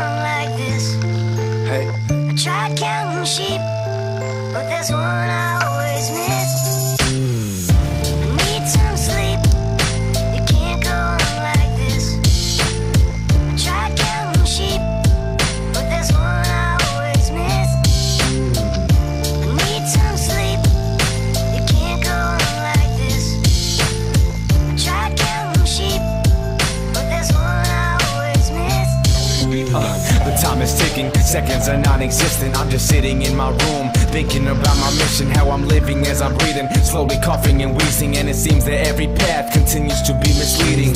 on like this. Hey. I tried counting sheep, but there's one I always miss. I need some sleep. You can't go on like this. I tried counting sheep, but there's one I always miss. I need some sleep. You can't go on like this. I tried counting sheep, but there's one I always miss. The time is ticking, seconds are non-existent. I'm just sitting in my room, thinking about my mission, how I'm living as I'm breathing, slowly coughing and wheezing, and it seems that every path continues to be misleading.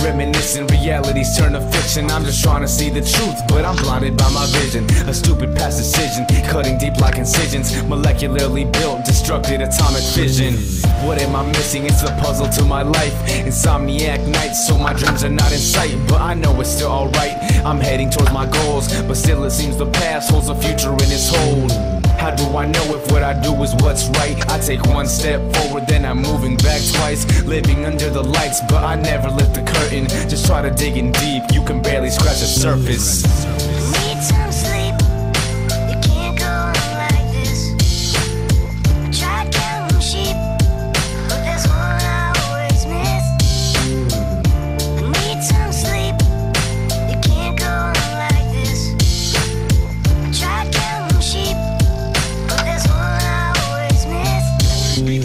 Reminiscing, realities turn to fiction. I'm just trying to see the truth, but I'm blinded by my vision. A stupid past decision, cutting deep like incisions, molecularly built, destructed atomic fission. What am I missing? It's a puzzle to my life. Insomniac nights, so my dreams are not in sight, but I know it's still alright. I'm heading towards my goals, but still it seems the past holds a future in its hold. How do I know if what I do is what's right? I take one step forward, then I'm moving back twice. Living under the lights, but I never lift the curtain. Just try to dig in deep, you can barely scratch the surface. Need some sleep. You can't go on like this. I tried counting sheep, but there's one I always miss. I need some sleep. You can't go on like this. I tried counting sheep, but there's one I always miss.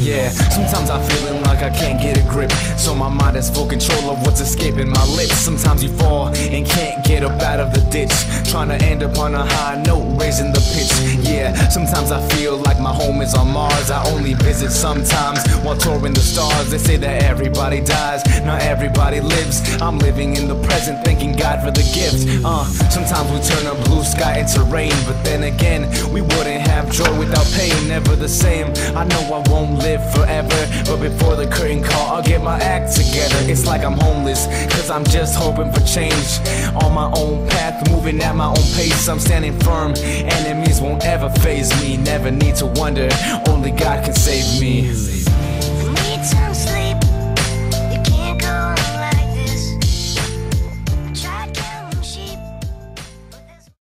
Yeah, sometimes I'm feeling like I can't get a grip, so my mind has full control of what's escaping my lips. Sometimes you fall and can't get up out of the ditch, trying to end up on a high note, raising the pitch. Yeah, sometimes I feel like my home is on Mars. I only visit sometimes while touring the stars. They say that everybody dies, not everybody lives. I'm living in the present, thanking God for the gift. Sometimes we turn a blue sky into rain, but then again, we wouldn't have joy without pain. Never the same. I know I won't live forever, but before the curtain call, I'll get my act together. It's like I'm homeless, cause I'm just hoping for change. On my own path, moving at my own pace, I'm standing firm. Enemies won't ever faze me. Never need to wonder, only God can save me. Need some sleep.